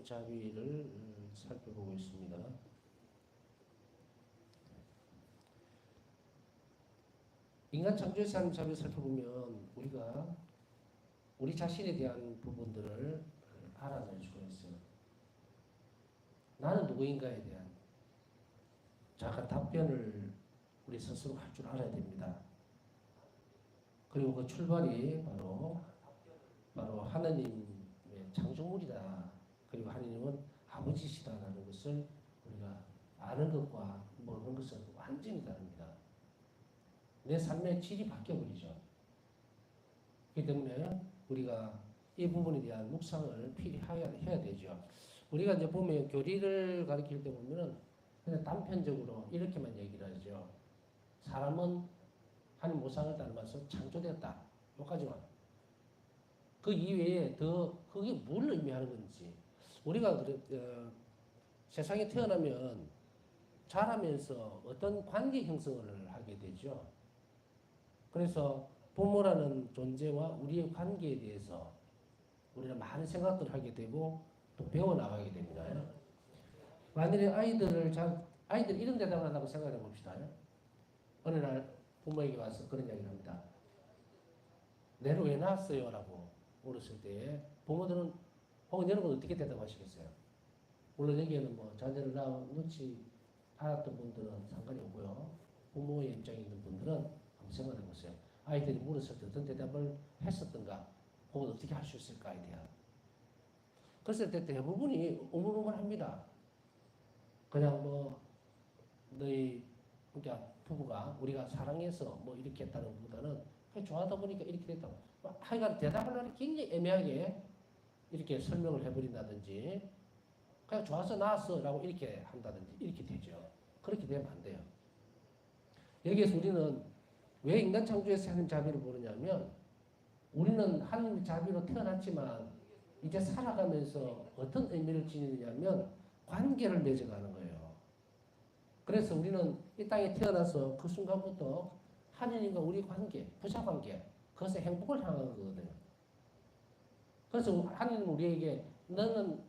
자비를 살펴보고 있습니다. 인간 창조에서 하는 자비를 살펴보면 우리가 우리 자신에 대한 부분들을 알아낼 수가 있어요. 나는 누구인가에 대한 정확한 답변을 우리 스스로 할 줄 알아야 됩니다. 그리고 그 출발이 바로 하나님의 창조물이다. 그리고 하나님은 아버지시다라는 것을 우리가 아는 것과 모르는 것은 완전히 다릅니다. 내 삶의 질이 바뀌어버리죠. 그렇기 때문에 우리가 이 부분에 대한 묵상을 필요해야 되죠. 우리가 이제 보면 교리를 가르칠 때 보면은 그냥 단편적으로 이렇게만 얘기를 하죠. 사람은 하나님 모상을 닮아서 창조되었다. 여기까지만. 그 이외에 더 그게 뭘 의미하는 건지. 우리가 세상에 태어나면 자라면서 어떤 관계 형성을 하게 되죠. 그래서 부모라는 존재와 우리의 관계에 대해서 우리는 많은 생각들을 하게 되고 또 배워나가게 됩니다. 만일에 아이들이 이런 대답을 한다고 생각해 봅시다. 어느 날 부모에게 와서 그런 이야기를 합니다. 내를 왜 낳았어요? 라고 물었을 때 부모들은 혹은 여러분 어떻게 대답하시겠어요? 물론 여기에는 뭐 자녀를 낳지 않았던 분들은 상관이 없고요. 부모의 입장에 있는 분들은 한번 생각해 보세요. 아이들이 물었을 때 어떤 대답을 했었던가 혹은 어떻게 할 수 있을까에 대한. 그랬을 때 대부분이 우물우물합니다. 그냥 뭐 너희 그러니까 부부가 우리가 사랑해서 뭐 이렇게 했다는 것보다는 그냥 좋아하다 보니까 이렇게 됐다고. 하여간 대답을 하는 굉장히 애매하게 이렇게 설명을 해버린다든지 그냥 좋아서 나왔어 라고 이렇게 한다든지 이렇게 되죠. 그렇게 되면 안 돼요. 여기에서 우리는 왜 인간 창조에서 하는 자비를 보느냐면 우리는 하나님의 자비로 태어났지만 이제 살아가면서 어떤 의미를 지니느냐면 관계를 맺어가는 거예요. 그래서 우리는 이 땅에 태어나서 그 순간부터 하나님과 우리 관계, 부자관계, 그것에 행복을 향하는 거거든요. 그래서 하나님은 우리에게 너는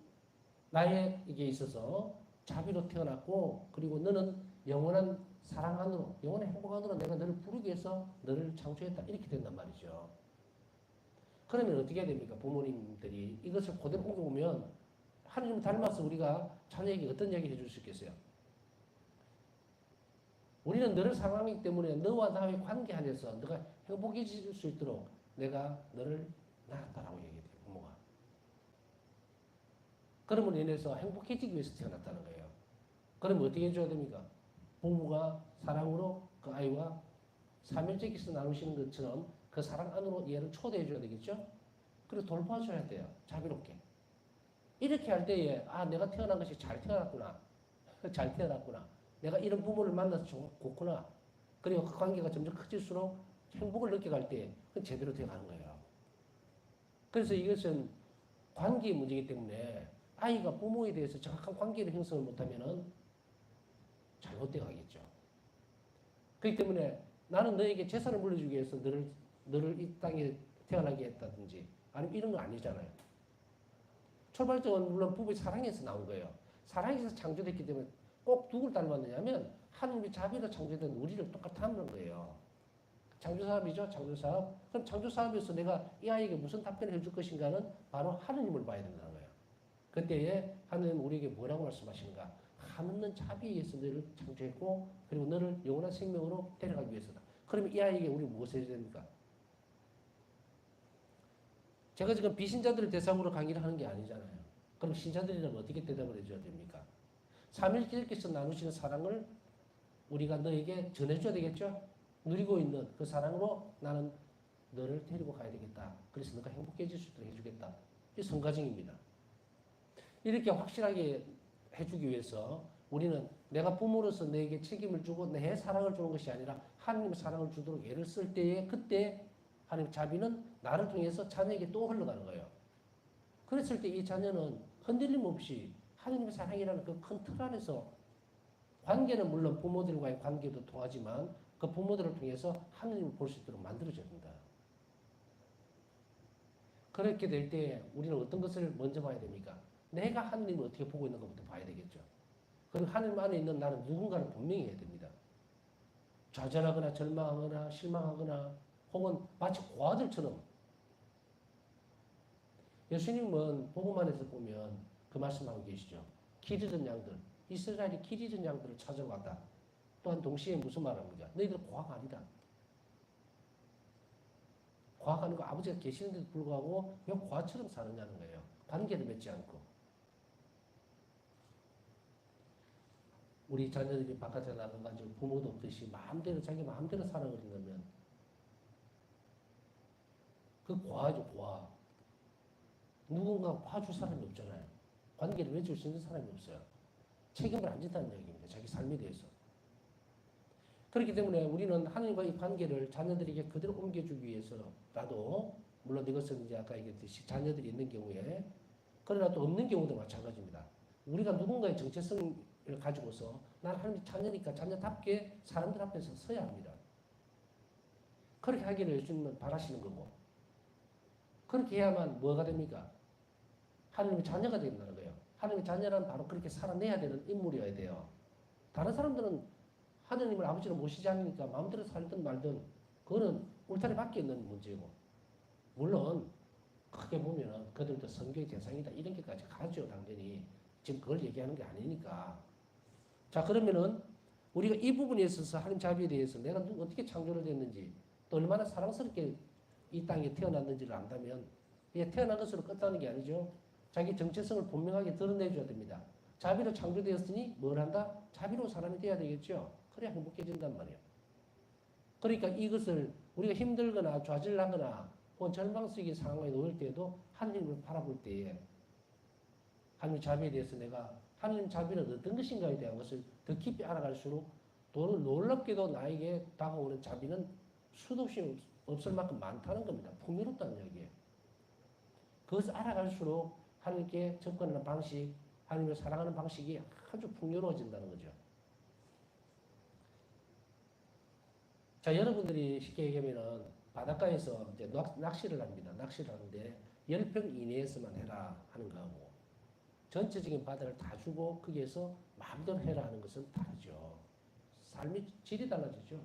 나에게 있어서 자비로 태어났고 그리고 너는 영원한 사랑 안으로 영원한 행복 안으로 내가 너를 부르기 위해서 너를 창조했다. 이렇게 된단 말이죠. 그러면 어떻게 해야 됩니까? 부모님들이 이것을 그대로 옮겨보면 하나님 닮아서 우리가 자녀에게 어떤 얘기를 해줄 수 있겠어요? 우리는 너를 사랑하기 때문에 너와 나의 관계 안에서 너가 행복해질 수 있도록 내가 너를 낳았다라고 얘기해요. 부모가. 그러면 인해서 행복해지기 위해서 태어났다는 거예요. 그럼 어떻게 해줘야 됩니까? 부모가 사랑으로 그 아이와 삼일째께서 나누시는 것처럼 그 사랑 안으로 얘를 초대해줘야 되겠죠? 그리고 돌봐줘야 돼요. 자비롭게. 이렇게 할 때에 내가 태어난 것이 잘 태어났구나. 잘 태어났구나. 내가 이런 부모를 만나서 좋구나. 그리고 그 관계가 점점 커질수록 행복을 느껴갈 때 그건 제대로 되어가는 거예요. 그래서 이것은 관계의 문제이기 때문에 아이가 부모에 대해서 정확한 관계를 형성을 못하면은 잘못되어 가겠죠. 그렇기 때문에 나는 너에게 재산을 물려주기 위해서 너를 이 땅에 태어나게 했다든지 아니면 이런 건 아니잖아요. 출발점은 물론 부부의 사랑에서 나온 거예요. 사랑에서 창조됐기 때문에 꼭 누굴 닮았느냐면 하나님의 자비로 창조된 우리를 똑같이 닮는 거예요. 창조사업이죠. 창조사업. 그럼 창조사업에서 내가 이 아이에게 무슨 답변을 해줄 것인가는 바로 하느님을 봐야 된다는 거예요. 그때에 하느님 우리에게 뭐라고 말씀하시는가? 하느님 자비에 의해서 너를 창조했고 그리고 너를 영원한 생명으로 데려가기 위해서다. 그러면 이 아이에게 우리 무엇을 해야 됩니까? 제가 지금 비신자들을 대상으로 강의를 하는 게 아니잖아요. 그럼 신자들이라면 어떻게 대답을 해줘야 됩니까? 삼위일체께서 나누시는 사랑을 우리가 너에게 전해줘야 되겠죠? 누리고 있는 그 사랑으로 나는 너를 데리고 가야 되겠다. 그래서 너가 행복해질 수 있도록 해주겠다. 이게 성가정입니다. 이렇게 확실하게 해주기 위해서 우리는 내가 부모로서 너에게 책임을 주고 내 사랑을 주는 것이 아니라 하나님의 사랑을 주도록 애를 쓸 때에 그때 하나님 자비는 나를 통해서 자녀에게 또 흘러가는 거예요. 그랬을 때 이 자녀는 흔들림 없이 하나님의 사랑이라는 그 큰 틀 안에서 관계는 물론 부모들과의 관계도 통하지만 그 부모들을 통해서 하나님을 볼 수 있도록 만들어져야 된다. 그렇게 될 때 우리는 어떤 것을 먼저 봐야 됩니까? 내가 하느님을 어떻게 보고 있는 것부터 봐야 되겠죠. 그리고 하느님 안에 있는 나는 누군가를 분명히 해야 됩니다. 좌절하거나 절망하거나 실망하거나 혹은 마치 고아들처럼 예수님은 복음안에서 보면 그 말씀하고 계시죠. 길 잃은 양들, 이스라엘이 길 잃은 양들을 찾아왔다. 또한 동시에 무슨 말합니까? 너희들 고아가 아니다. 고아가 아니고 아버지가 계시는데도 불구하고 왜 고아처럼 사느냐는 거예요. 관계를 맺지 않고. 우리 자녀들이 바깥에 나가가지고 부모도 없듯이 마음대로 자기 마음대로 살아버린다면 그 고아죠, 고아. 누군가 봐줄 사람이 없잖아요. 관계를 맺을 수 있는 사람이 없어요. 책임을 안 진다는 얘기입니다. 자기 삶에 대해서. 그렇기 때문에 우리는 하나님과의 관계를 자녀들에게 그대로 옮겨주기 위해서라도 물론 이것은 이제 아까 얘기했듯이 자녀들이 있는 경우에 그러나 또 없는 경우도 마찬가지입니다. 우리가 누군가의 정체성을 가지고서 나는 하나님 자녀니까 자녀답게 사람들 앞에서 서야 합니다. 그렇게 하기를 예수님은 바라시는 거고 그렇게 해야만 뭐가 됩니까? 하나님의 자녀가 된다는 거예요. 하나님의 자녀란 바로 그렇게 살아내야 되는 인물이어야 돼요. 다른 사람들은 하나님을 아버지로 모시지 않으니까 마음대로 살든 말든 그거는 울타리 밖에 있는 문제고 물론 크게 보면은 그들도 선교의 대상이다 이런 게까지 가죠. 당연히 지금 그걸 얘기하는 게 아니니까. 자 그러면은 우리가 이 부분에 있어서 하나님 자비에 대해서 내가 어떻게 창조를 됐는지 또 얼마나 사랑스럽게 이 땅에 태어났는지를 안다면 이게 태어난 것으로 끝나는 게 아니죠. 자기 정체성을 분명하게 드러내줘야 됩니다. 자비로 창조되었으니 뭘 한다? 자비로 사람이 돼야 되겠죠. 그래야 행복해진단 말이에요. 그러니까 이것을 우리가 힘들거나 좌절하거나 혹은 절망적인 상황에 놓일 때에도 하나님을 바라볼 때에 하나님 자비에 대해서 내가 하나님 자비는 어떤 것인가에 대한 것을 더 깊이 알아갈수록 놀랍게도 나에게 다가오는 자비는 수도 없이 없을 만큼 많다는 겁니다. 풍요롭다는 이야기예요. 그것을 알아갈수록 하나님께 접근하는 방식, 하나님을 사랑하는 방식이 아주 풍요로워진다는 거죠. 자, 여러분들이 쉽게 얘기하면은 바닷가에서 이제 낚시를 합니다. 낚시를 하는데 10평 이내에서만 해라 하는 거하고 전체적인 바다를 다 주고 거기에서 마음대로 해라 하는 것은 다르죠. 삶의 질이 달라지죠.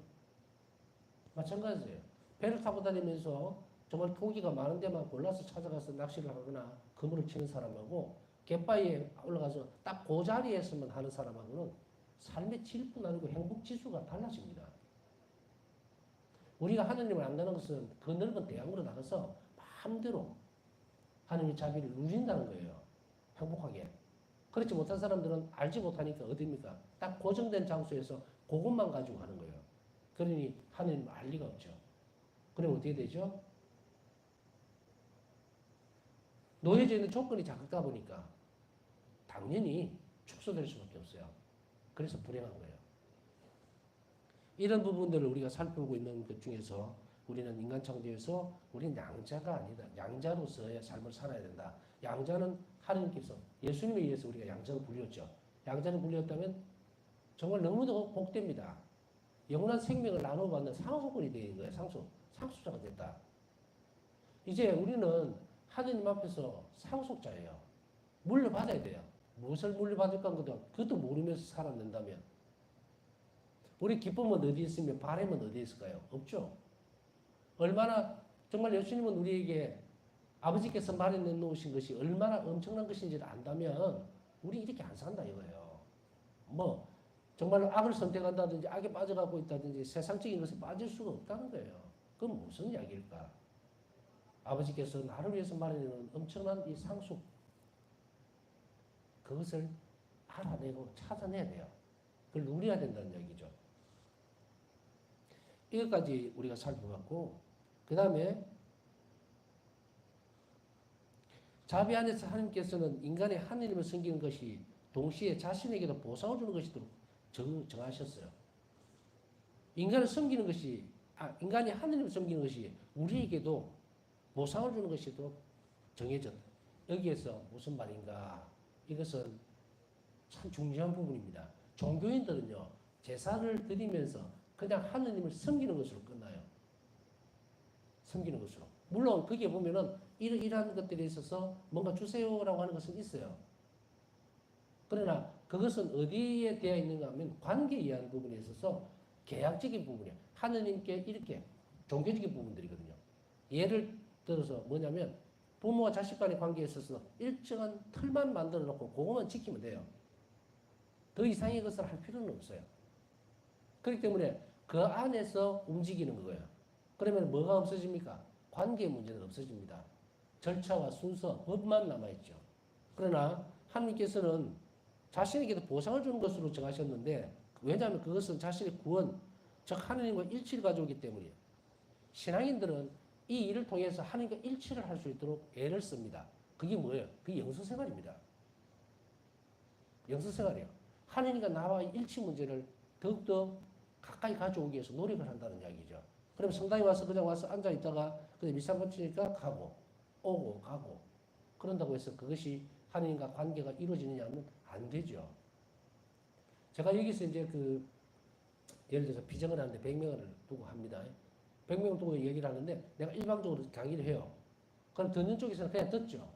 마찬가지예요. 배를 타고 다니면서 정말 고기가 많은 데만 골라서 찾아가서 낚시를 하거나 그물을 치는 사람하고 갯바위에 올라가서 딱 그 자리에서만 하는 사람하고는 삶의 질뿐 아니고 행복 지수가 달라집니다. 우리가 하나님을 안다는 것은 그 넓은 대양으로 나가서 마음대로 하나님의 자비를 누린다는 거예요. 행복하게. 그렇지 못한 사람들은 알지 못하니까 어디입니까? 딱 고정된 장소에서 그것만 가지고 하는 거예요. 그러니 하나님을 알 리가 없죠. 그럼 어떻게 되죠? 놓여져 있는 조건이 작다 보니까 당연히 축소될 수밖에 없어요. 그래서 불행한 거예요. 이런 부분들을 우리가 살피고 있는 것 중에서 우리는 인간 창조에서 우리는 양자가 아니다. 양자로서의 삶을 살아야 된다. 양자는 하나님께서 예수님에 의해서 우리가 양자로 불렸죠. 양자로 불렸다면 정말 너무도 복됩니다. 영원한 생명을 나눠받는 상속권이 되는 거예요. 상속자가 됐다. 이제 우리는 하느님 앞에서 상속자예요. 물려받아야 돼요. 무엇을 물려받을까 하는 그것도 모르면서 살아낸다면 우리 기쁨은 어디 있으며 바람은 어디 있을까요? 없죠. 얼마나 정말 예수님은 우리에게 아버지께서 마련해 놓으신 것이 얼마나 엄청난 것인지를 안다면 우리 이렇게 안 산다 이거예요. 뭐 정말 악을 선택한다든지 악에 빠져가고 있다든지 세상적인 것에 빠질 수가 없다는 거예요. 그건 무슨 이야기일까? 아버지께서 나를 위해서 마련해 놓은 엄청난 이 상속 그것을 알아내고 찾아내야 돼요. 그걸 누려야 된다는 얘기죠. 이것까지 우리가 살펴봤고 그 다음에 자비 안에서 하나님께서는 인간의 하느님을 섬기는 것이 동시에 자신에게도 보상을 주는 것이도록 정하셨어요. 인간을 섬기는 것이 인간이 하느님을 섬기는 것이 우리에게도 보상을 주는 것이도록 정해졌다. 여기에서 무슨 말인가? 이것은 참 중요한 부분입니다. 종교인들은요 제사를 드리면서 그냥 하느님을 섬기는 것으로 끝나요. 섬기는 것으로. 물론 거기에 보면은 이러한 것들에 있어서 뭔가 주세요라고 하는 것은 있어요. 그러나 그것은 어디에 되어 있는가 하면 관계에 의한 부분에 있어서 계약적인 부분이에요. 하느님께 이렇게 종교적인 부분들이거든요. 예를 들어서 뭐냐면 부모와 자식 간의 관계에 있어서 일정한 틀만 만들어 놓고 그것만 지키면 돼요. 더 이상의 것을 할 필요는 없어요. 그렇기 때문에 그 안에서 움직이는 거예요. 그러면 뭐가 없어집니까? 관계 문제는 없어집니다. 절차와 순서, 법만 남아있죠. 그러나 하나님께서는 자신에게도 보상을 주는 것으로 정하셨는데 왜냐하면 그것은 자신의 구원, 즉 하나님과 일치를 가져오기 때문이에요. 신앙인들은 이 일을 통해서 하나님과 일치를 할 수 있도록 애를 씁니다. 그게 뭐예요? 그게 영수생활입니다. 영수생활이에요. 하나님과 나와의 일치 문제를 더욱더 가까이 가져오기 위해서 노력을 한다는 이야기죠. 그럼 성당에 와서 그냥 와서 앉아 있다가 그냥 미상 거치니까 가고 오고 가고 그런다고 해서 그것이 하나님과 관계가 이루어지느냐면 안 되죠. 제가 여기서 이제 예를 들어서 비전을 하는데 100명을 두고 합니다. 100명을 두고 얘기를 하는데 내가 일방적으로 강의를 해요. 그럼 듣는 쪽에서는 그냥 듣죠.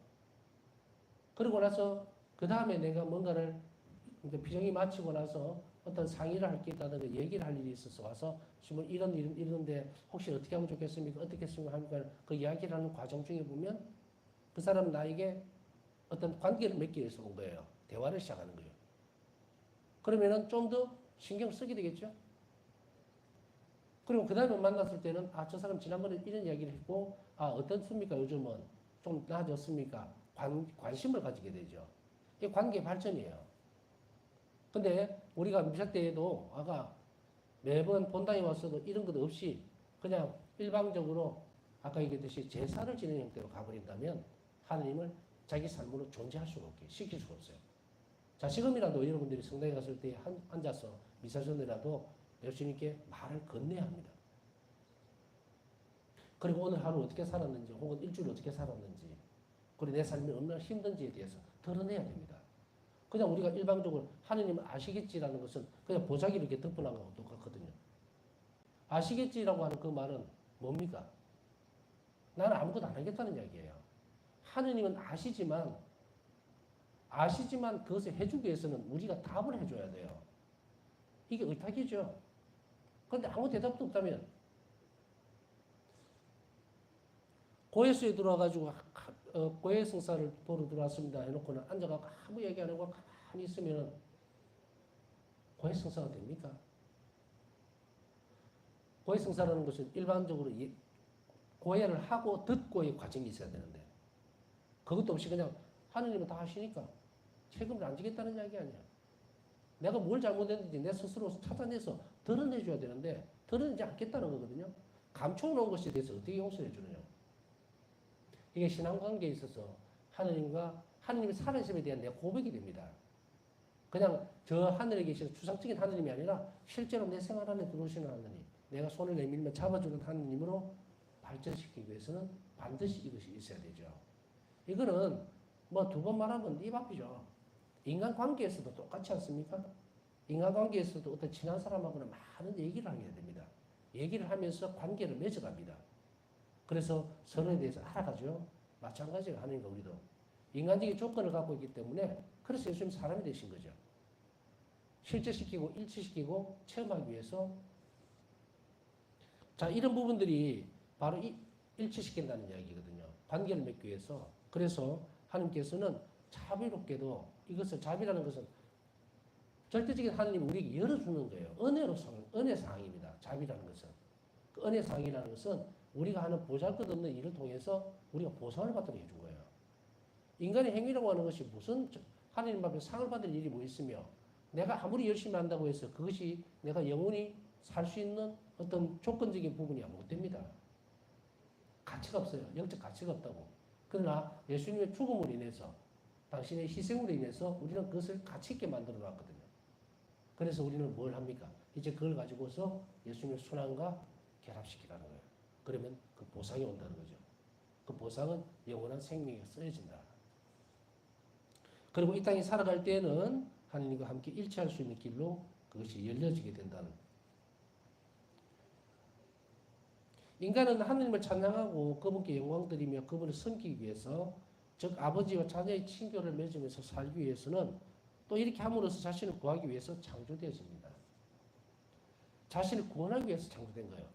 그러고 나서 그 다음에 내가 뭔가를 비정이 마치고 나서 어떤 상의를 할 게 있다든가 얘기를 할 일이 있어서 와서 지금 이런데 혹시 어떻게 하면 좋겠습니까? 어떻게 했으면 합니까? 그 이야기를 하는 과정 중에 보면 그 사람은 나에게 어떤 관계를 맺기 위해서 온 거예요. 대화를 시작하는 거예요. 그러면은 좀 더 신경 쓰게 되겠죠? 그리고 그 다음에 만났을 때는 저 사람 지난번에 이런 이야기를 했고 어떻습니까? 요즘은 좀 나아졌습니까? 관심을 가지게 되죠. 이게 관계 발전이에요. 근데 우리가 미사 때에도 매번 본당에 와서도 이런 것 없이 그냥 일방적으로 아까 얘기했듯이 제사를 지내는 형태로 가버린다면 하나님을 자기 삶으로 존재할 수가 없게 시킬 수가 없어요. 자, 지금이라도 여러분들이 성당에 갔을 때 앉아서 미사 전이라도 예수님께 말을 건네야 합니다. 그리고 오늘 하루 어떻게 살았는지 혹은 일주일 어떻게 살았는지 그리고 내 삶이 얼마나 힘든지에 대해서 드러내야 됩니다. 그냥 우리가 일방적으로 하느님은 아시겠지라는 것은 그냥 보자기를 이렇게 덮어놓은 거하고 똑같거든요. 아시겠지라고 하는 그 말은 뭡니까? 나는 아무것도 안 하겠다는 이야기예요. 하느님은 아시지만 그것을 해주기 위해서는 우리가 답을 해줘야 돼요. 이게 의탁이죠. 그런데 아무 대답도 없다면 고해수에 들어와가지고 고해성사를 보러 들어왔습니다 해놓고는 앉아가고 아무 얘기 안 하고 가만히 있으면 고해성사가 됩니까? 고해성사라는 것은 일반적으로 고해를 하고 듣고의 과정이 있어야 되는데 그것도 없이 그냥 하느님은 다 하시니까 책임을 안 지겠다는 이야기 아니야. 내가 뭘 잘못했는지 내 스스로 찾아내서 드러내줘야 되는데 드러내지 않겠다는 거거든요. 감춰놓은 것에 대해서 어떻게 용서해 주느냐. 이게 신앙관계에 있어서 하느님의 살아계심에 대한 내 고백이 됩니다. 그냥 저 하늘에 계신 추상적인 하느님이 아니라 실제로 내 생활 안에 들어오시는 하느님, 내가 손을 내밀면 잡아주는 하느님으로 발전시키기 위해서는 반드시 이것이 있어야 되죠. 이거는 뭐 두 번 말하면 입 앞이죠. 인간관계에서도 똑같지 않습니까? 인간관계에서도 어떤 친한 사람하고는 많은 얘기를 하게 됩니다. 얘기를 하면서 관계를 맺어갑니다. 그래서 서로에 대해서 알아가죠. 마찬가지로 하나님과 우리도. 인간적인 조건을 갖고 있기 때문에 그래서 예수님 사람이 되신 거죠. 실제시키고 일치시키고 체험하기 위해서 자 이런 부분들이 바로 일치시킨다는 이야기거든요. 관계를 맺기 위해서. 그래서 하나님께서는 자비롭게도 이것을 자비라는 것은 절대적인 하나님이 우리에게 열어주는 거예요. 은혜사항입니다. 자비라는 것은. 그 은혜사항이라는 것은 우리가 하는 보잘것없는 일을 통해서 우리가 보상을 받도록 해준 거예요. 인간의 행위라고 하는 것이 무슨 하나님 앞에 상을 받을 일이 뭐 있으며 내가 아무리 열심히 한다고 해서 그것이 내가 영원히 살 수 있는 어떤 조건적인 부분이 못 됩니다. 가치가 없어요. 영적 가치가 없다고. 그러나 예수님의 죽음으로 인해서 당신의 희생으로 인해서 우리는 그것을 가치 있게 만들어 놨거든요. 그래서 우리는 뭘 합니까? 이제 그걸 가지고서 예수님의 순환과 결합시키라는 거예요. 그러면 그 보상이 온다는 거죠. 그 보상은 영원한 생명에 쓰여진다. 그리고 이 땅에 살아갈 때에는 하나님과 함께 일치할 수 있는 길로 그것이 열려지게 된다는. 인간은 하나님을 찬양하고 그분께 영광 드리며 그분을 섬기기 위해서 즉 아버지와 자녀의 친교를 맺으면서 살기 위해서는 또 이렇게 함으로써 자신을 구하기 위해서 창조되어집니다. 자신을 구원하기 위해서 창조된 거예요.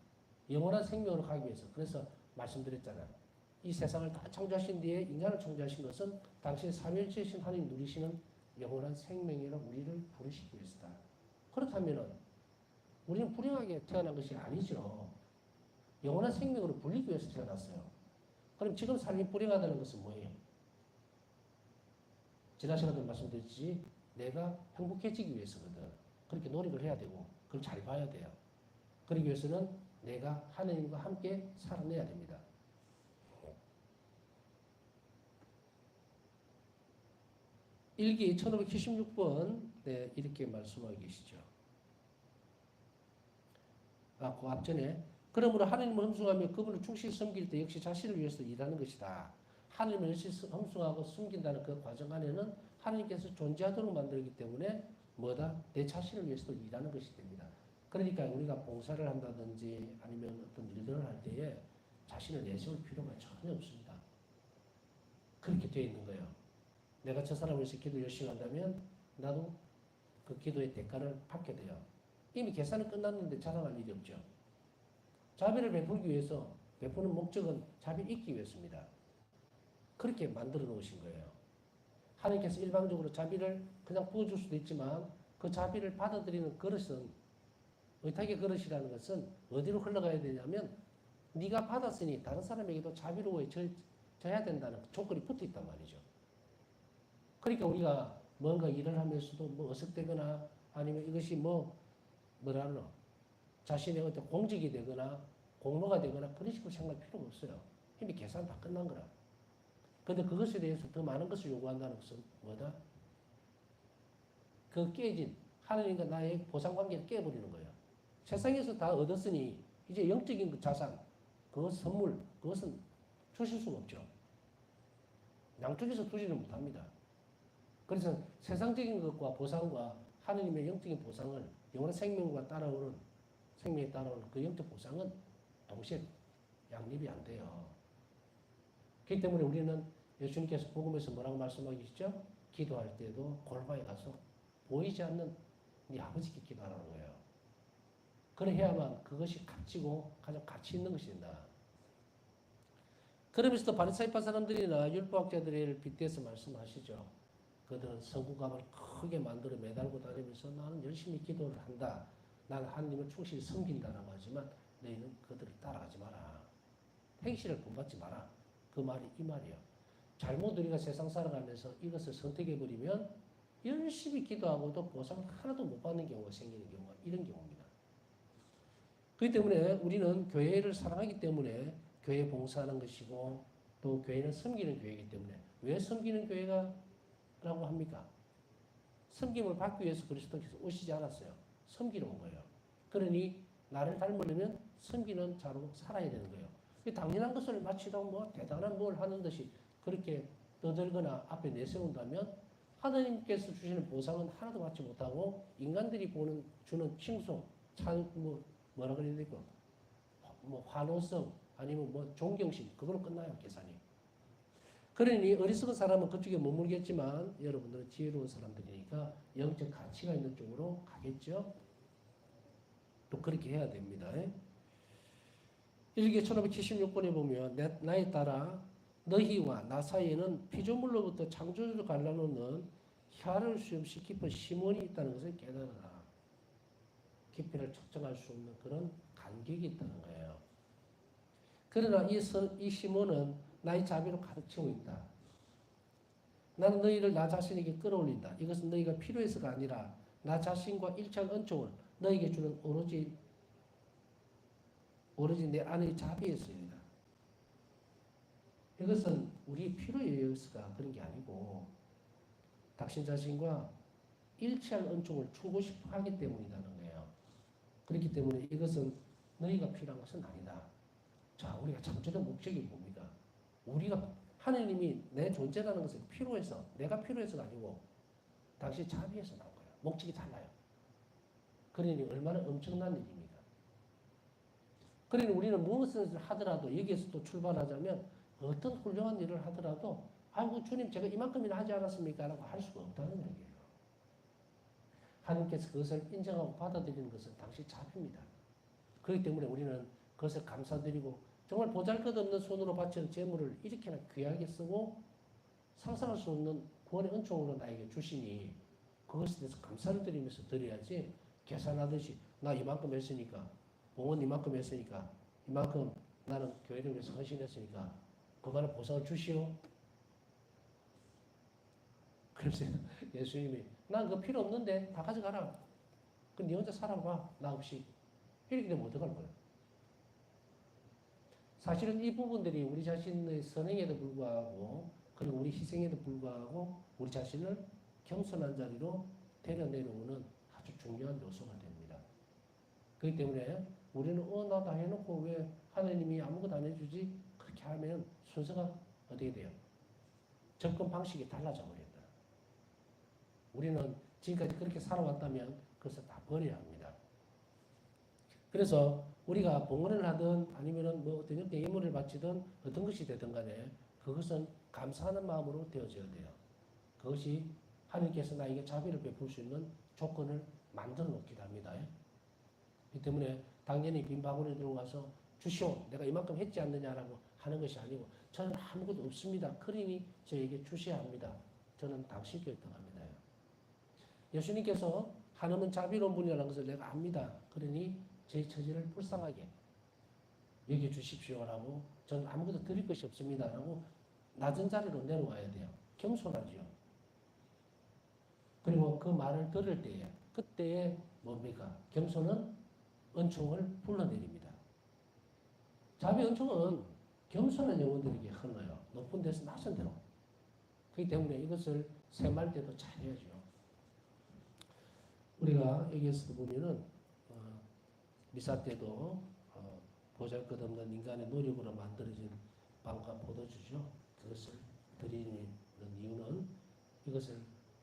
영원한 생명으로 가기 위해서. 그래서 말씀드렸잖아요. 이 세상을 다 창조하신 뒤에 인간을 창조하신 것은 당신의 삼위일체이신 하나님 누리시는 영원한 생명이라 우리를 부르시기 위해서다. 그렇다면 우리는 불행하게 태어난 것이 아니죠. 영원한 생명으로 불리기 위해서 태어났어요. 그럼 지금 삶이 불행하다는 것은 뭐예요? 지난 시간에도 말씀드렸지, 내가 행복해지기 위해서거든. 그렇게 노력을 해야 되고 그걸 잘 봐야 돼요. 그러기 위해서는 내가 하나님과 함께 살아내야 됩니다. 일기 1576번 네, 이렇게 말씀하고 계시죠. 그 앞전에 그러므로 하나님을 흠숭하며 그분을 충실히 섬길 때 역시 자신을 위해서 일하는 것이다. 하나님을 열심히 흠숭하고 숨긴다는 그 과정 안에는 하나님께서 존재하도록 만들기 때문에 뭐다? 내 자신을 위해서도 일하는 것이 됩니다. 그러니까 우리가 봉사를 한다든지 아니면 어떤 일들을 할 때에 자신을 내세울 필요가 전혀 없습니다. 그렇게 되어 있는 거예요. 내가 저 사람을 위해서 기도 열심히 한다면 나도 그 기도의 대가를 받게 돼요. 이미 계산은 끝났는데 자랑할 일이 없죠. 자비를 베풀기 위해서 베푸는 목적은 자비를 잊기 위해서입니다. 그렇게 만들어 놓으신 거예요. 하나님께서 일방적으로 자비를 그냥 부어줄 수도 있지만 그 자비를 받아들이는 그릇은 의탁의 그릇이라는 것은 어디로 흘러가야 되냐면 네가 받았으니 다른 사람에게도 자비로워져야 된다는 조건이 붙어 있단 말이죠. 그러니까 우리가 뭔가 일을 하면서도 뭐 어색되거나 아니면 이것이 뭐라노 자신의 어떤 공직이 되거나 공로가 되거나 그런 식으로 생각할 필요가 없어요. 이미 계산 다 끝난 거라. 그런데 그것에 대해서 더 많은 것을 요구한다는 것은 뭐다? 그 깨진 하나님과 나의 보상관계를 깨버리는 거예요. 세상에서 다 얻었으니 이제 영적인 그 자산, 그 선물, 그것은 주실 수가 없죠. 양쪽에서 주지를 못합니다. 그래서 세상적인 것과 보상과 하나님의 영적인 보상을 영원한 생명과 따라오는 생명에 따라오는 그 영적 보상은 동시에 양립이 안 돼요. 그렇기 때문에 우리는 예수님께서 복음에서 뭐라고 말씀하고 계시죠? 기도할 때도 골방에 가서 보이지 않는 네 아버지께 기도하라는 거예요. 그래야만 그것이 값지고 가장 가치 있는 것이 된다. 그러면서도 바리사이파 사람들이나 율법학자들을 빗대서 말씀하시죠. 그들은 성구감을 크게 만들어 매달고 다니면서 나는 열심히 기도를 한다. 나는 하나님을 충실히 섬긴다라고 하지만 너희는 그들을 따라가지 마라. 행실을 본받지 마라. 그 말이 이 말이에요. 잘못 우리가 세상 살아가면서 이것을 선택해버리면 열심히 기도하고도 보상 하나도 못 받는 경우가 생기는 경우가 이런 경우입니다. 그렇기 때문에 우리는 교회를 사랑하기 때문에 교회 봉사하는 것이고 또 교회는 섬기는 교회이기 때문에 왜 섬기는 교회가 라고 합니까? 섬김을 받기 위해서 그리스도께서 오시지 않았어요. 섬기러 온 거예요. 그러니 나를 닮으려면 섬기는 자로 살아야 되는 거예요. 당연한 것을 마치다가 뭐 대단한 뭘 하는 듯이 그렇게 떠들거나 앞에 내세운다면 하나님께서 주시는 보상은 하나도 받지 못하고 인간들이 주는 칭송, 뭐라 그래야 되고, 환호성, 아니면 존경심, 그걸로 끝나요, 계산이. 그러니 어리석은 사람은 그쪽에 머물겠지만 여러분들은 지혜로운 사람들이니까 영적 가치가 있는 쪽으로 가겠죠. 또 그렇게 해야 됩니다. 일기 1576번에 보면 나에 따라 너희와 나 사이에는 피조물로부터 창조주를 갈라놓는 혀를 수 없이 깊은 심원이 있다는 것을 깨달아라. 깊이를 측정할 수 없는 그런 간격이 있다는 거예요. 그러나 이 심원은 나의 자비로 가득 채워 있다. 나는 너희를 나 자신에게 끌어올린다. 이것은 너희가 필요해서가 아니라 나 자신과 일치한 은총을 너희에게 주는 오로지 내 안의 자비에서입니다. 이것은 우리 필요에 의해서가 그런 게 아니고 당신 자신과 일치할 은총을 주고 싶어 하기 때문이라는 거예요. 그렇기 때문에 이것은 너희가 필요한 것은 아니다. 자, 우리가 창조된 목적이 뭡니까? 우리가 하나님이 내 존재라는 것을 필요해서 내가 필요해서가 아니고 당시 자비해서 나온 거예요. 목적이 달라요. 그러니 얼마나 엄청난 일입니까? 그러니 우리는 무엇을 하더라도 여기에서 또 출발하자면 어떤 훌륭한 일을 하더라도 아이고 주님 제가 이만큼이나 하지 않았습니까? 라고 할 수가 없다는 얘기예요. 하나님께서 그것을 인정하고 받아들이는 것은 당시 자비입니다. 그렇기 때문에 우리는 그것을 감사드리고 정말 보잘것없는 손으로 바치는 재물을 이렇게나 귀하게 쓰고 상상할 수 없는 구원의 은총으로 나에게 주시니 그것에 대해서 감사를 드리면서 드려야지 계산하듯이 나 이만큼 했으니까 봉헌 이만큼 했으니까 이만큼 나는 교회를 위해서 헌신했으니까 그만한 보상을 주시오. 그래서 예수님이 난 그거 필요 없는데 다 가져가라. 그럼 네 혼자 살아봐. 나 없이. 이렇게 되면 어떡할 거야? 사실은 이 부분들이 우리 자신의 선행에도 불구하고 그리고 우리 희생에도 불구하고 우리 자신을 겸손한 자리로 데려내려오는 아주 중요한 요소가 됩니다. 그렇기 때문에 우리는 나 다 해놓고 왜 하나님이 아무것도 안 해주지? 그렇게 하면 순서가 어떻게 돼요? 접근 방식이 달라져 버린다. 우리는 지금까지 그렇게 살아왔다면 그것을 다 버려야 합니다. 그래서 우리가 봉헌을 하든 아니면은 뭐 어떤 형태의 예물을 바치든 어떤 것이 되든 간에 그것은 감사하는 마음으로 되어져야 돼요. 그것이 하나님께서 나에게 자비를 베풀 수 있는 조건을 만들어 놓기도 합니다. 그렇기 때문에 당연히 빈 바구니에 들어가서 주시오. 내가 이만큼 했지 않느냐라고 하는 것이 아니고 저는 아무것도 없습니다. 그러니 저에게 주셔야 합니다. 저는 당신께 의탁합니다. 예수님께서 하나님은 자비로운 분이라는 것을 내가 압니다. 그러니 제 처지를 불쌍하게 여겨주십시오라고 저는 아무것도 드릴 것이 없습니다라고 낮은 자리로 내려와야 돼요. 겸손하지요. 그리고 그 말을 들을 때에 그때에 뭡니까? 겸손은 은총을 불러내립니다. 자비 은총은 겸손한 영혼들에게 흘러요. 높은 데서 낮은 데로. 그렇기 때문에 이것을 세말 때도 잘해야죠. 우리가 여기에서 보면은 미사 때도 보잘것없는 인간의 노력으로 만들어진 빵과 포도주죠. 그것을 드리는 이유는 이것을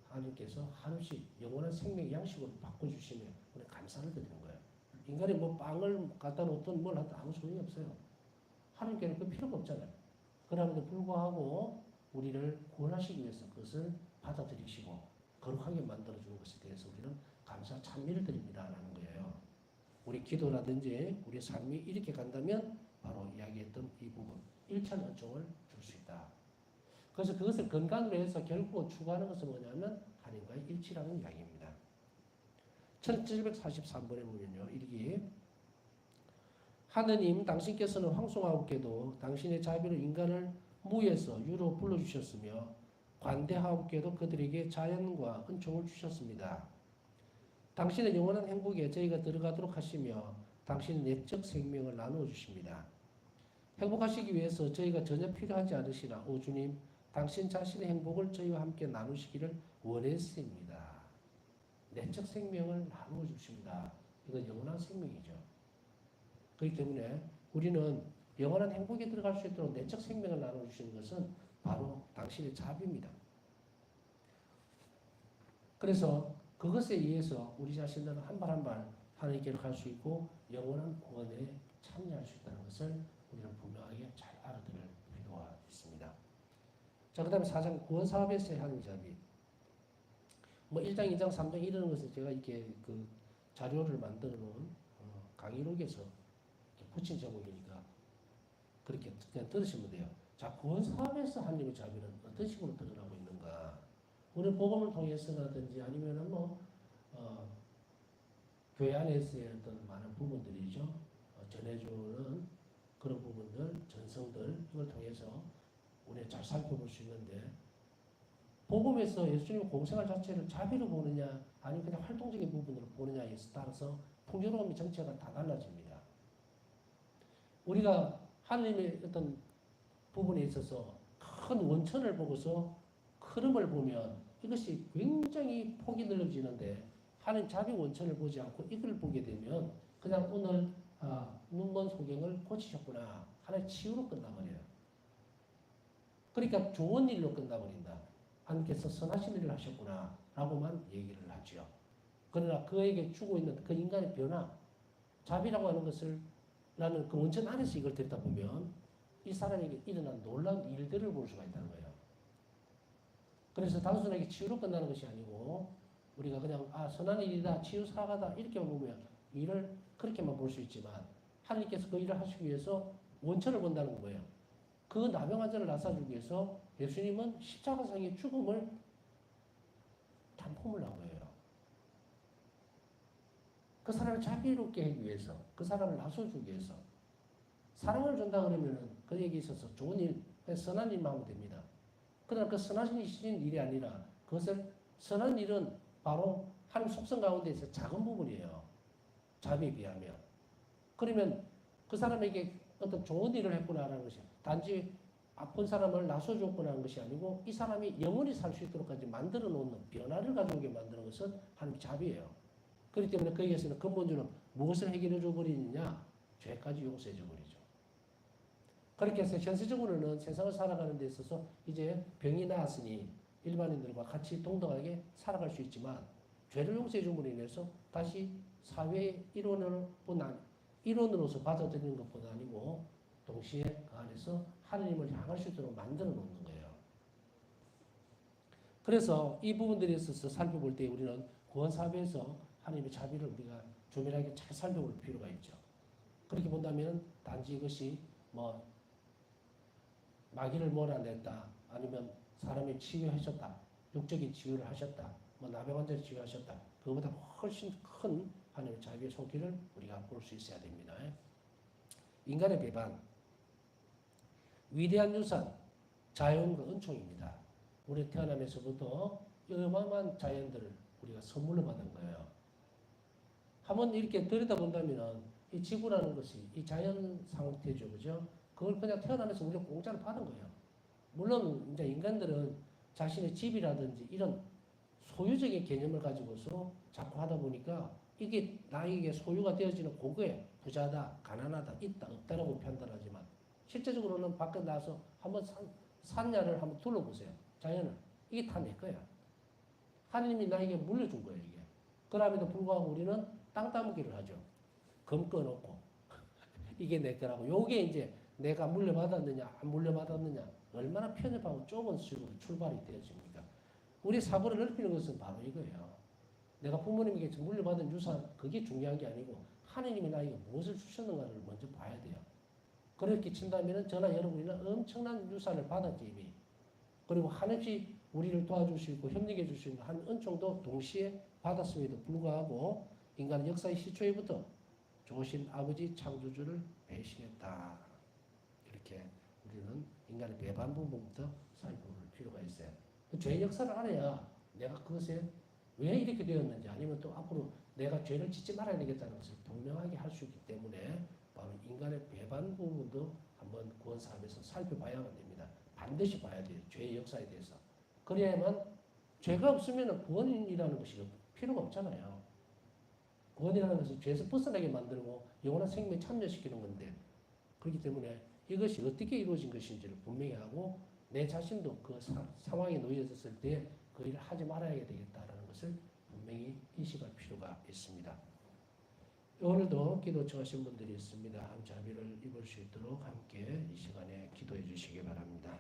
하나님께서 한없이 영원한 생명의 양식으로 바꿔주시며 우리 감사를 드리는 거예요. 인간이 뭐 빵을 갖다 놓든 뭘 하든 아무 소용이 없어요. 하나님께는 그 필요가 없잖아요. 그럼에도 불구하고 우리를 구원하시기 위해서 그것을 받아들이시고 거룩하게 만들어주는 것에 대해서 우리는 감사 찬미를 드립니다라는 거예요. 우리 기도라든지 우리 삶이 이렇게 간다면 바로 이야기했던 이 부분 1차 은총을 줄 수 있다. 그래서 그것을 건강으로 해서 결국 추구하는 것은 뭐냐면 하나님과의 일치라는 이야기입니다. 1743번에 보면요. 일기 하느님 당신께서는 황송하옵게도 당신의 자비로 인간을 무에서 유로 불러주셨으며 관대하옵게도 그들에게 자연과 은총을 주셨습니다. 당신의 영원한 행복에 저희가 들어가도록 하시며 당신의 내적 생명을 나누어 주십니다. 행복하시기 위해서 저희가 전혀 필요하지 않으시나 오 주님 당신 자신의 행복을 저희와 함께 나누시기를 원했습니다. 내적 생명을 나누어 주십니다. 이건 영원한 생명이죠. 그렇기 때문에 우리는 영원한 행복에 들어갈 수 있도록 내적 생명을 나누어 주시는 것은 바로 당신의 자비입니다. 그래서 그것에 의해서 우리 자신들은 한 발 한 발 하나님께로 갈 수 있고 영원한 구원에 참여할 수 있다는 것을 우리는 분명하게 잘 알아들을 필요가 있습니다. 자, 그 다음에 4장 구원사업에서의 하나님 자비. 뭐 1장, 2장, 3장 이런 것을 제가 이렇게 그 자료를 만들어 놓은 강의록에서 붙인 제목이니까 그렇게 그냥 들으시면 돼요. 자, 구원사업에서 하나님의 자비는 어떤 식으로 드러나고 있는가? 우리 복음을 통해서라든지 아니면은 교회 안에서의 어떤 많은 부분들이죠. 전해주는 그런 부분들, 전성들 이걸 통해서 우리가 잘 살펴볼 수 있는데 복음에서 예수님 공생활 자체를 자비로 보느냐 아니면 그냥 활동적인 부분으로 보느냐에 따라서 풍요로움의 정체가 다 달라집니다. 우리가 하나님의 어떤 부분에 있어서 큰 원천을 보고서 흐름을 보면 이것이 굉장히 폭이 넓어지는데 하나님 자비 원천을 보지 않고 이걸 보게 되면 그냥 오늘 눈먼 소경을 고치셨구나 하나의 치유로 끝나버려요. 그러니까 좋은 일로 끝나버린다. 하나님께서 선하신 일을 하셨구나 라고만 얘기를 하죠. 그러나 그에게 주고 있는 그 인간의 변화 자비라고 하는 것을 나는 그 원천 안에서 이걸 들여다보면 이 사람에게 일어난 놀라운 일들을 볼 수가 있다는 거예요. 그래서 단순하게 치유로 끝나는 것이 아니고 우리가 그냥 선한 일이다, 치유사가다 이렇게만 보면 일을 그렇게만 볼 수 있지만 하나님께서 그 일을 하시기 위해서 원천을 본다는 거예요. 그 나병 환자를 낫아주기 위해서 예수님은 십자가상의 죽음을 단품을 한 거예요. 그 사람을 자비롭게 하기 위해서, 그 사람을 나서주기 위해서 사랑을 준다 그러면은 그에게 있어서 좋은 일, 선한 일만 하면 됩니다. 그러나 그 선하신 일이 아니라 그것을 선한 일은 바로 하나님 속성 가운데서 작은 부분이에요. 자비에 비하면. 그러면 그 사람에게 어떤 좋은 일을 했구나라는 것이 단지 아픈 사람을 나서줬구나 하는 것이 아니고 이 사람이 영원히 살 수 있도록까지 만들어 놓는 변화를 가져오게 만드는 것은 하나님의 자비예요. 그렇기 때문에 거기에서는 근본적으로 무엇을 해결해 줘 버리느냐? 죄까지 용서해 줘 버리죠. 그렇게 해서 현실적으로는 세상을 살아가는 데 있어서 이제 병이 나았으니 일반인들과 같이 동등하게 살아갈 수 있지만 죄를 용서해 줌으로 인해서 다시 사회의 일원으로서 받아들이는 것보다 아니고 동시에 그 안에서 하나님을 향할 수 있도록 만들어 놓는 거예요. 그래서 이 부분들에 있어서 살펴볼 때 우리는 구원사업에서 하나님의 자비를 우리가 조밀하게 잘 살펴볼 필요가 있죠. 그렇게 본다면 단지 이것이 뭐 마귀를 몰아냈다, 아니면 사람을 치유하셨다, 육적인 치유를 하셨다, 뭐 나병 환자를 치유하셨다, 그거보다 훨씬 큰 하나님의 자비의 손길을 우리가 볼 수 있어야 됩니다. 인간의 배반, 위대한 유산, 자연과 은총입니다. 우리 태어나면서부터 어마어마한 자연들을 우리가 선물로 받은 거예요. 한번 이렇게 들여다본다면 이 지구라는 것이 이 자연 상태죠, 그죠? 그걸 그냥 태어나면서 우리가 공짜로 받은 거예요. 물론 이제 인간들은 자신의 집이라든지 이런 소유적인 개념을 가지고서 자꾸 하다 보니까 이게 나에게 소유가 되어지는 고거에 부자다, 가난하다, 있다, 없다라고 판단하지만 실제적으로는 밖에 나와서 한번 산야를 한번 둘러보세요. 자연을. 이게 다 내 거야. 하나님이 나에게 물려준 거예요, 이게. 그럼에도 불구하고 우리는 땅 따먹기를 하죠. 검 꺼놓고. 이게 내 거라고. 요게 이제 내가 물려받았느냐, 안 물려받았느냐, 얼마나 편협하고 좁은 식으로 출발이 되어집니까? 우리 사고를 넓히는 것은 바로 이거예요. 내가 부모님에게 물려받은 유산, 그게 중요한 게 아니고 하나님이 나에게 무엇을 주셨는가를 먼저 봐야 돼요. 그렇게 친다면 저나 여러분이나 엄청난 유산을 받았지 이미. 그리고 한없이 우리를 도와주시고 협력해 주시는 한 은총도 동시에 받았음에도 불구하고 인간은 역사의 시초에부터 좋으신 아버지 창조주를 배신했다. 이렇게 우리는 인간의 배반 부분부터 살펴볼 필요가 있어요. 죄의 역사를 알아야 내가 그것에 왜 이렇게 되었는지 아니면 또 앞으로 내가 죄를 짓지 말아야 되겠다는 것을 분명하게 할 수 있기 때문에 바로 인간의 배반 부분도 한번 구원사업에서 살펴봐야만 됩니다. 반드시 봐야 돼요. 죄의 역사에 대해서. 그래야만 죄가 없으면 구원이라는 것이 필요가 없잖아요. 구원이라는 것은 죄에서 벗어나게 만들고 영원한 생명에 참여시키는 건데 그렇기 때문에 이것이 어떻게 이루어진 것인지를 분명히 하고 내 자신도 그 상황에 놓여졌을 때 그 일을 하지 말아야 되겠다라는 것을 분명히 인식할 필요가 있습니다. 오늘도 기도 청하신 분들이 있습니다. 자비를 입을 수 있도록 함께 이 시간에 기도해 주시기 바랍니다.